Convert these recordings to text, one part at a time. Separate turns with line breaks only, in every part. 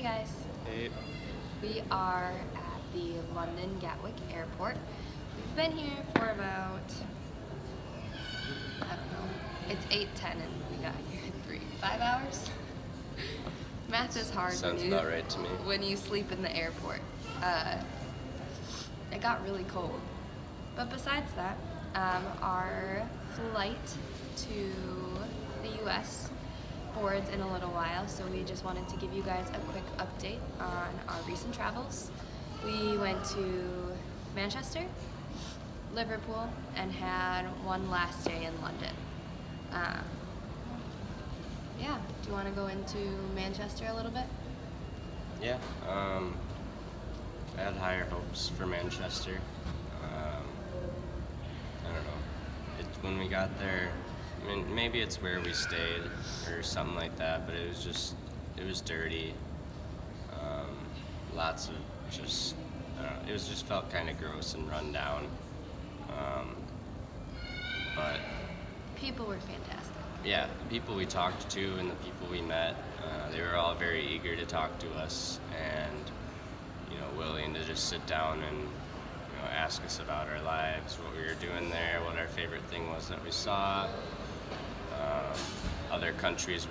guys.
Hey.
We are at the London Gatwick Airport. We've been here for about, I don't know, it's 8:10 and we got here in 5 hours? Math is hard
Sounds about right to me.
when you sleep in the airport. It got really cold. But besides that, our flight to the US boards in a little while, so we just wanted to give you guys a quick update on our recent travels. We went to Manchester, Liverpool, and had one last day in London. Yeah, do you want to go into Manchester a little bit?
Yeah. I had higher hopes for Manchester. I don't know. When we got there, I mean, maybe it's where we stayed or something like that, but it was dirty. Lots of just, I don't know, just felt kind of gross and run down. But
People were fantastic.
yeah, the people we talked to and the people we met, they were all very eager to talk to us and, willing to just sit down and, ask us about our lives, what we were doing there, what our favorite thing was that we saw, other countries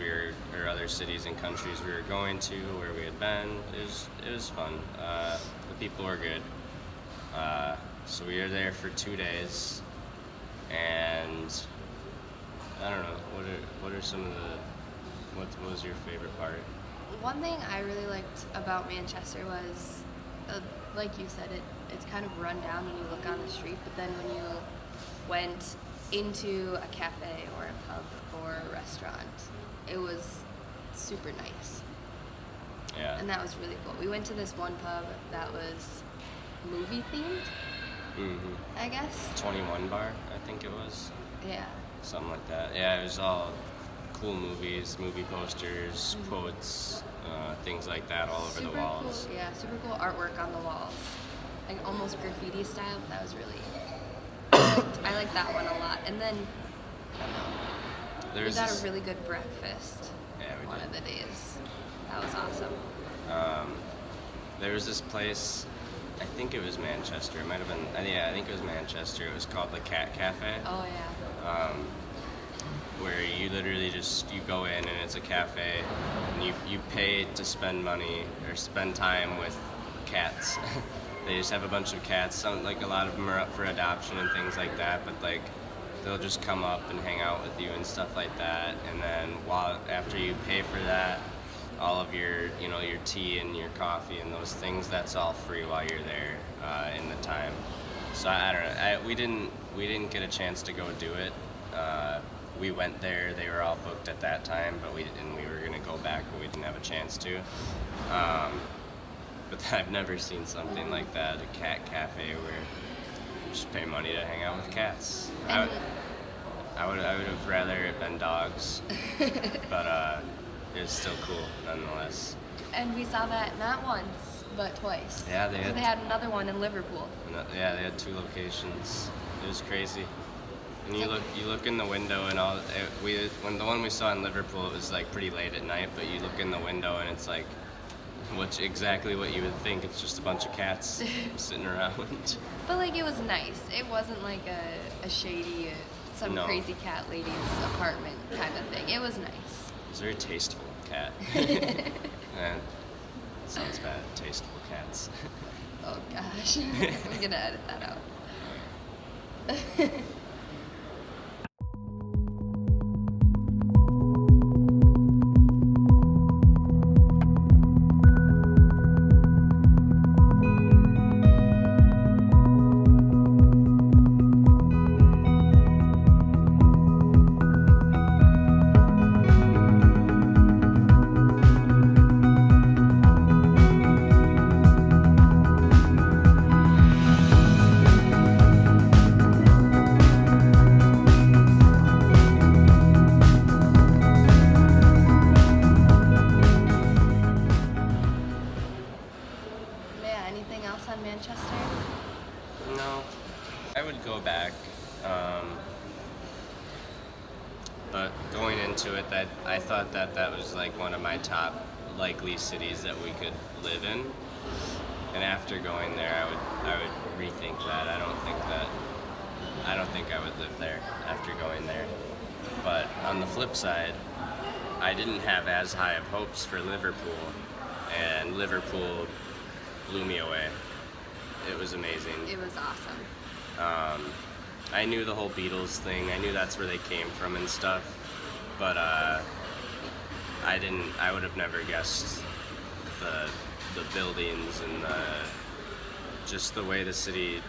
or other cities and countries we were going to, where we had been. It was fun. The people were good. So we were there for 2 days, and I don't know, what are some of what was your favorite part?
One thing I really liked about Manchester was, like you said, it's kind of run down when you look on the street, but then when you went into a cafe or a pub or a restaurant, it was super nice.
Yeah.
And that was really cool. We went to this one pub that was movie themed,
Mm-hmm.
I guess.
21 Bar, I think it was.
Yeah.
Something like that. Yeah, it was all cool movies, movie posters, quotes, things like that all over the walls.
Cool, yeah, super cool artwork on the walls. Like almost graffiti style, but that was really, I like that one a lot. And then we got a really good breakfast one of the days. That was awesome.
There was this place, I think it was Manchester, it might have been, yeah, I think it was Manchester. It was called the Cat Cafe.
Oh yeah.
Where you literally you go in and it's a cafe and you pay to spend money or spend time with cats. They just have a bunch of cats. Like a lot of them are up for adoption and things like that, but like they'll just come up and hang out with you and stuff like that. And then after you pay for that, all of your your tea and your coffee and those things, that's all free while you're there in the time. So I don't know. We didn't get a chance to go do it. We went there. They were all booked at that time, but we were gonna go back, but we didn't have a chance to. But I've never seen something like that, a cat cafe where you just pay money to hang out with cats. I would have rather it been dogs, but it was still cool nonetheless.
And we saw that not once, but twice.
Yeah, they
had another one in Liverpool.
Yeah, they had 2 locations. It was crazy. And you look in the window and when the one we saw in Liverpool, it was like pretty late at night, but you look in the window and it's like exactly what you would think. It's just a bunch of cats sitting around.
But like it was nice. It wasn't like a shady, crazy cat lady's apartment kind of thing. It was nice.
It's a very tasteful cat. Sounds bad. Tasteful cats.
Oh gosh. I'm gonna edit that out. Manchester?
No, I would go back. But going into it, that I thought that was like one of my top likely cities that we could live in. And after going there, I would rethink that. I don't think I would live there after going there. But on the flip side, I didn't have as high of hopes for Liverpool, and Liverpool blew me away. It was amazing.
It was awesome.
I knew the whole Beatles thing. I knew that's where they came from and stuff, but I would have never guessed the buildings and just the way the city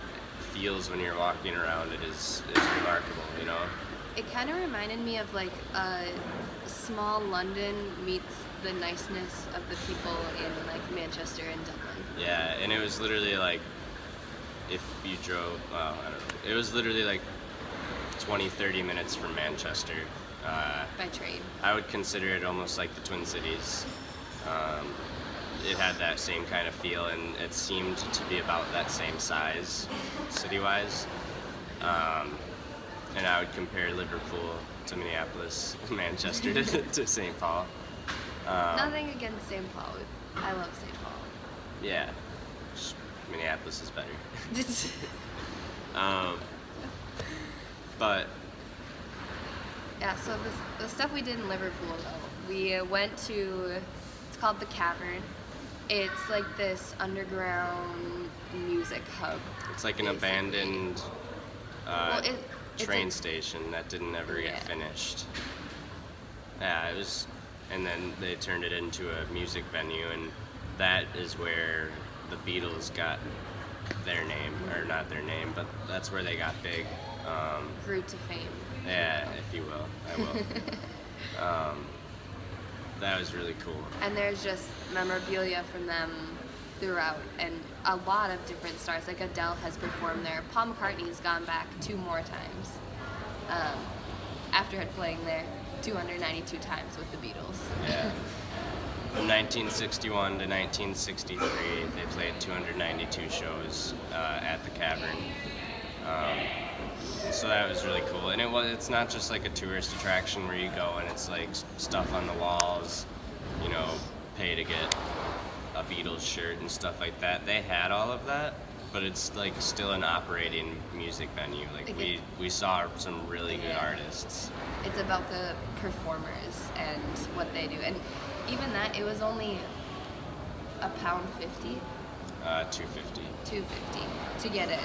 feels when you're walking around it is remarkable, you know?
It kind of reminded me of like a small London meets the niceness of the people in like Manchester and Dublin.
Yeah, and it was literally like, if you drove, well, I don't know, it was literally like 20-30 minutes from Manchester.
By train.
I would consider it almost like the Twin Cities. It had that same kind of feel, and it seemed to be about that same size, city-wise. And I would compare Liverpool to Minneapolis, Manchester to St. Paul.
Nothing against St. Paul. I love St. Paul.
Yeah, Minneapolis is better. But
Yeah, so the stuff we did in Liverpool, though, we went to, it's called the Cavern. It's like this underground music hub.
it's like an
basically.
abandoned
Well, it's
train
a-
station that didn't ever get
Yeah.
finished. Yeah, it was, and then they turned it into a music venue, and that is where the Beatles got their name, or not their name, but that's where they got big.
Grew to fame.
Yeah, if you will, I will. That was really cool.
And there's just memorabilia from them throughout, and a lot of different stars. Like Adele has performed there. Paul McCartney's gone back 2 more times after playing there 292 times with the Beatles.
Yeah. From 1961 to 1963, they played 292 shows at the Cavern. So that was really cool, and it's not just like a tourist attraction where you go and it's like stuff on the walls, you know, pay to get a Beatles shirt and stuff like that. They had all of that, but it's like still an operating music venue. Like we saw some really good
Yeah.
artists.
It's about the performers and what they do, and even that, it was only £1.50,
$250.
$2.50 to get in.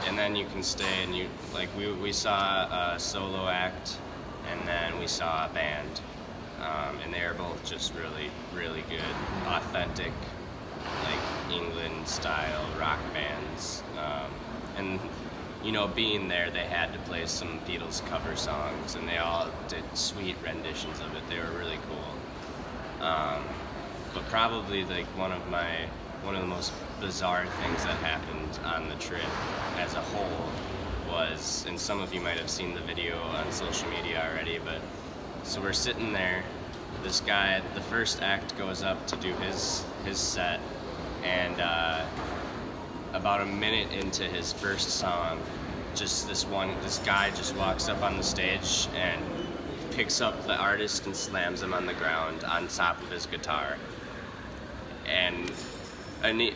And then you can stay and you like we saw a solo act, and then we saw a band, and they are both just really good, authentic, like England style rock bands. And you know, being there, they had to play some Beatles cover songs, and they all did sweet renditions of it. They were really cool. But probably like one of the most bizarre things that happened on the trip as a whole was, and some of you might have seen the video on social media already, but so we're sitting there, this guy, the first act goes up to do his set, and about a minute into his first song, just this guy just walks up on the stage and picks up the artist and slams him on the ground on top of his guitar. And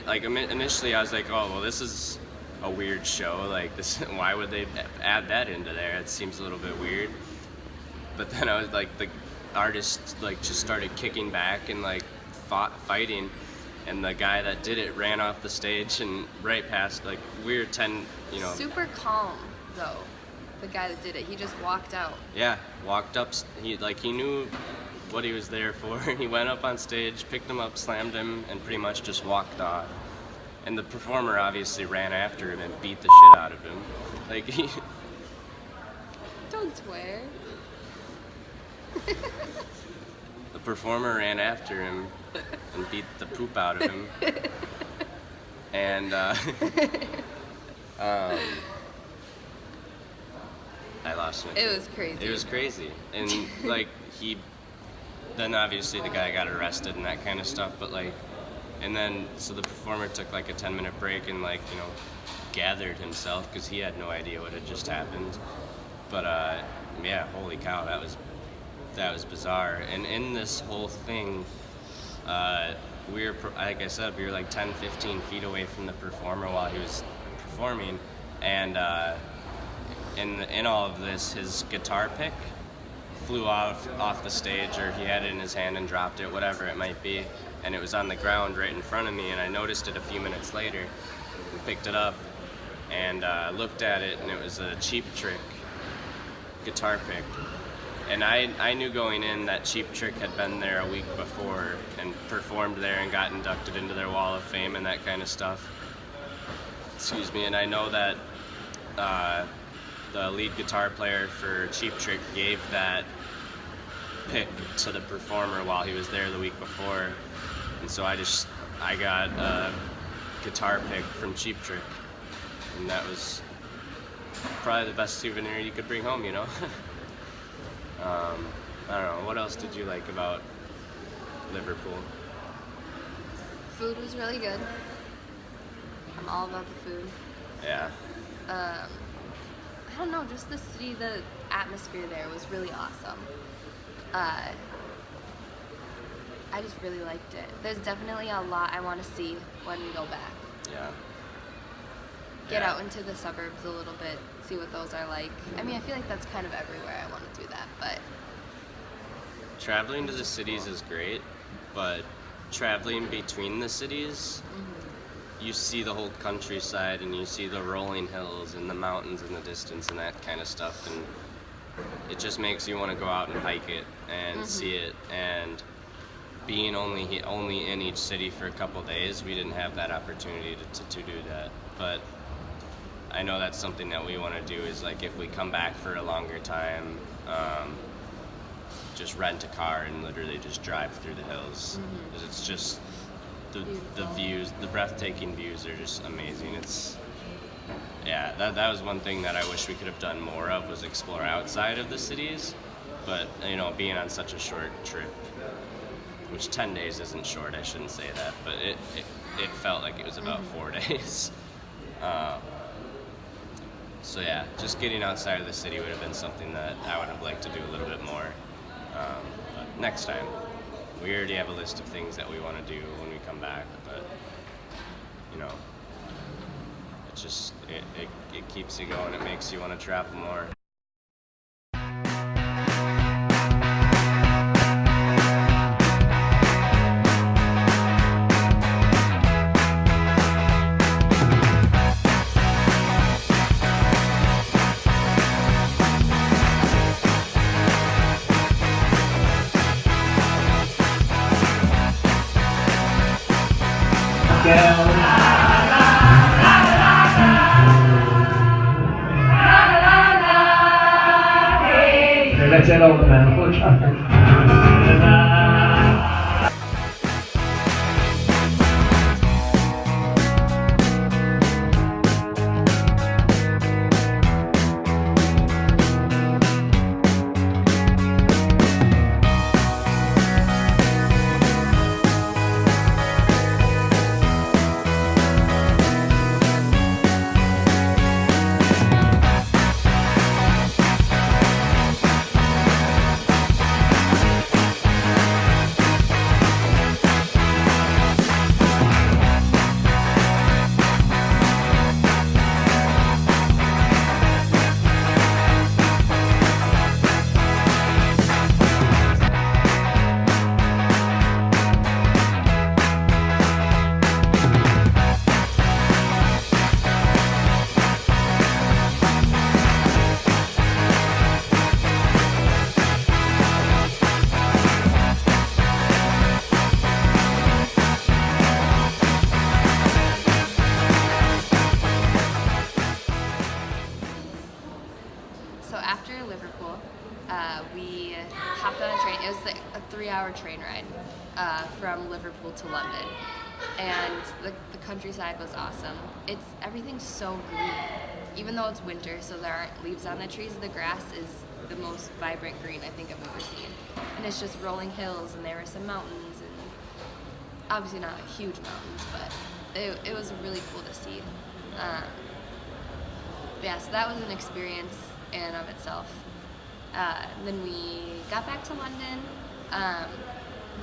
like initially I was like, oh well, this is a weird show, like this, why would they add that into there? It seems a little bit weird. But then I was like, the artist like just started kicking back and like fighting, and the guy that did it ran off the stage and right past, like we were 10, you know.
Super calm, though, the guy that did it. He just walked out.
Yeah, walked up, he knew what he was there for. He went up on stage, picked him up, slammed him, and pretty much just walked off. And the performer obviously ran after him and beat the shit out of him. Like
Don't swear.
the performer ran after him and beat the poop out of him. And I lost my.
It was crazy.
It was crazy, and like then obviously the guy got arrested and that kind of stuff. But like, and then so the performer took like a 10-minute break and like, you know, gathered himself because he had no idea what had just happened. But yeah, holy cow, that was bizarre. And in this whole thing, Like I said, we were like 10, 15 feet away from the performer while he was performing, and in all of this, his guitar pick flew off the stage, or he had it in his hand and dropped it, whatever it might be, and it was on the ground right in front of me, and I noticed it a few minutes later and picked it up and looked at it, and it was a Cheap Trick guitar pick. And I knew going in that Cheap Trick had been there a week before and performed there and got inducted into their Wall of Fame and that kind of stuff. Excuse me. And I know that the lead guitar player for Cheap Trick gave that pick to the performer while he was there the week before. And so I got a guitar pick from Cheap Trick. And that was probably the best souvenir you could bring home, you know? I don't know, what else did you like about Liverpool?
Food was really good. I'm all about the food.
Yeah.
I don't know, just the city, the atmosphere there was really awesome. I just really liked it. There's definitely a lot I want to see when we go back.
Yeah.
Get out into the suburbs a little bit, see what those are like. I mean, I feel like that's kind of everywhere I want to do that, but...
Traveling to the cities is great, but traveling between the cities, you see the whole countryside and you see the rolling hills and the mountains in the distance and that kind of stuff, and it just makes you want to go out and hike it and see it. And being only in each city for a couple days, we didn't have that opportunity to do that. But I know that's something that we want to do, is like if we come back for a longer time, just rent a car and literally just drive through the hills. 'Cause it's just the views, the breathtaking views are just amazing. That was one thing that I wish we could have done more of, was explore outside of the cities. But you know, being on such a short trip, which 10 days isn't short, I shouldn't say that, but it felt like it was about 4 days. So yeah, just getting outside of the city would have been something that I would have liked to do a little bit more. But next time. We already have a list of things that we want to do when we come back, but you know, it keeps you going. It makes you want to travel more.
We hopped on a train. It was like a 3-hour train ride from Liverpool to London, and the countryside was awesome. Everything's so green, even though it's winter, so there aren't leaves on the trees. The grass is the most vibrant green I think I've ever seen, and it's just rolling hills, and there were some mountains, and obviously not like huge mountains, but it was really cool to see. Yeah, so that was an experience in and of itself. Then we got back to London.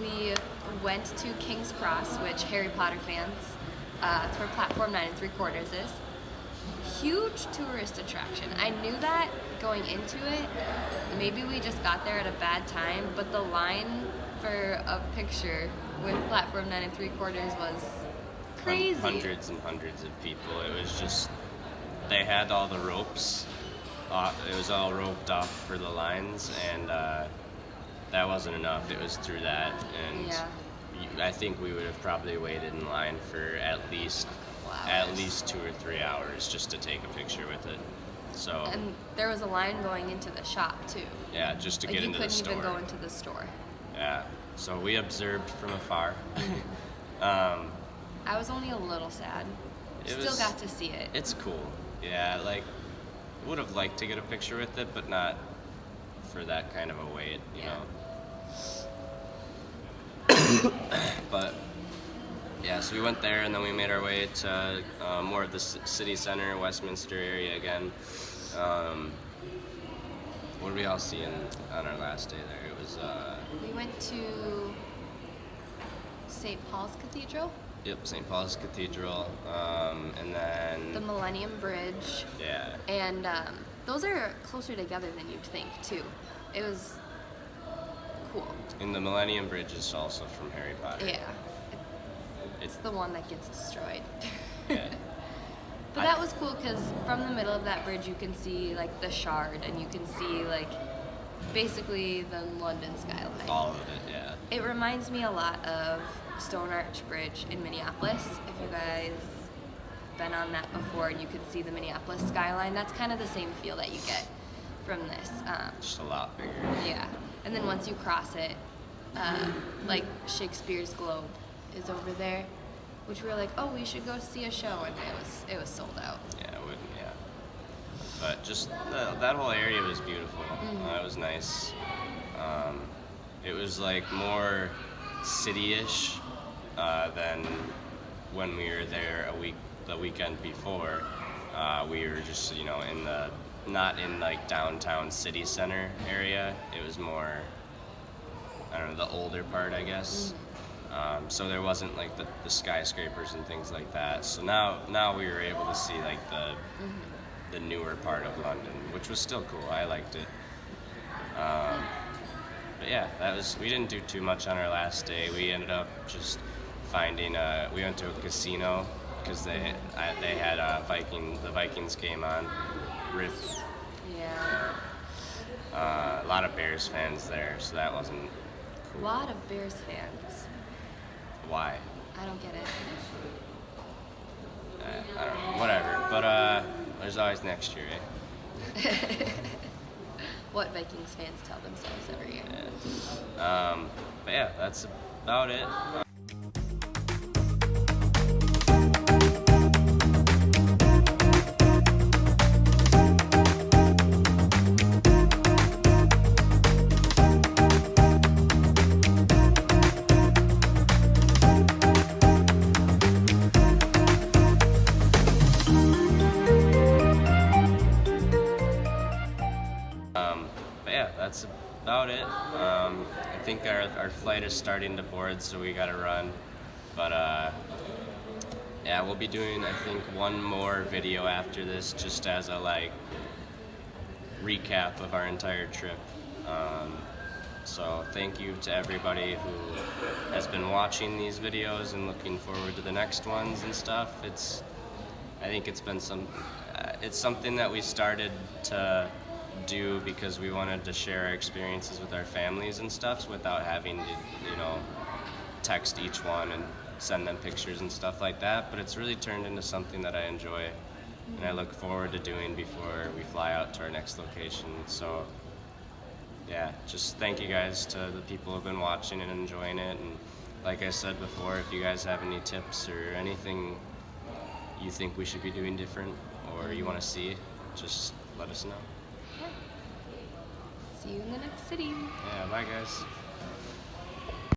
we went to King's Cross, which Harry Potter fans, it's where platform 9 3/4 is. Huge tourist attraction. I knew that going into it. Maybe we just got there at a bad time, but the line for a picture with platform 9 3/4 was crazy.
Hundreds and hundreds of people. It was just, they had all the ropes. It was all roped off for the lines, and that wasn't enough. It was through that, and
Yeah.
I think we would have probably waited in line for at least 2 or 3 hours just to take a picture with it. So
And there was a line going into the shop too.
yeah, just to
Like
get
you
into the
couldn't
store.
even go into the store.
Yeah. So we observed from afar.
I was only a little sad. Still got to see it.
It's cool. Yeah, like would have liked to get a picture with it, but not for that kind of a wait, you
Yeah.
know. But yeah, so we went there, and then we made our way to more of the city center, Westminster area again. What did we all see on our last day there? It was
We went to St. Paul's Cathedral,
St. Paul's Cathedral, and then
the Millennium Bridge,
yeah,
and those are closer together than you'd think too. It was cool.
and the Millennium Bridge is also from Harry Potter.
Yeah. It's the one that gets destroyed.
Yeah.
But that was cool because from the middle of that bridge you can see like the Shard, and you can see like basically the London skyline.
All of it, yeah.
It reminds me a lot of Stone Arch Bridge in Minneapolis. If you guys been on that before and you can see the Minneapolis skyline, that's kind of the same feel that you get from this.
Just a lot bigger.
Yeah. And then once you cross it, like Shakespeare's Globe is over there, which we were like, oh, we should go see a show, and it was sold out.
Yeah, it wouldn't, yeah. But just that whole area was beautiful. It was nice. It was like more city-ish than when we were there the weekend before. We were just, you know, not in like downtown city center area. It was more, I don't know, the older part, I guess. So there wasn't like the skyscrapers and things like that. So now we were able to see like the newer part of London, which was still cool. I liked it. But yeah, we didn't do too much on our last day. We ended up just finding we went to a casino because they had the Vikings game on. Rip.
Yeah.
A lot of Bears fans there, so that wasn't
A
cool.
lot of Bears fans.
Why?
I don't get it.
I don't know. Whatever. But there's always next year, eh?
What Vikings fans tell themselves every year.
Yeah. But yeah, that's about it. But yeah, that's about it. I think our flight is starting to board, so we gotta run. But yeah, we'll be doing, I think, one more video after this, just as a like recap of our entire trip. So thank you to everybody who has been watching these videos and looking forward to the next ones and stuff. I think it's been it's something that we started to do because we wanted to share our experiences with our families and stuff without having to, you know, text each one and send them pictures and stuff like that. But it's really turned into something that I enjoy and I look forward to doing before we fly out to our next location. So yeah, just thank you guys to the people who've been watching and enjoying it. And like I said before, if you guys have any tips or anything you think we should be doing different or you want to see, just let us know.
Yeah. See you in the next city.
Yeah, bye guys.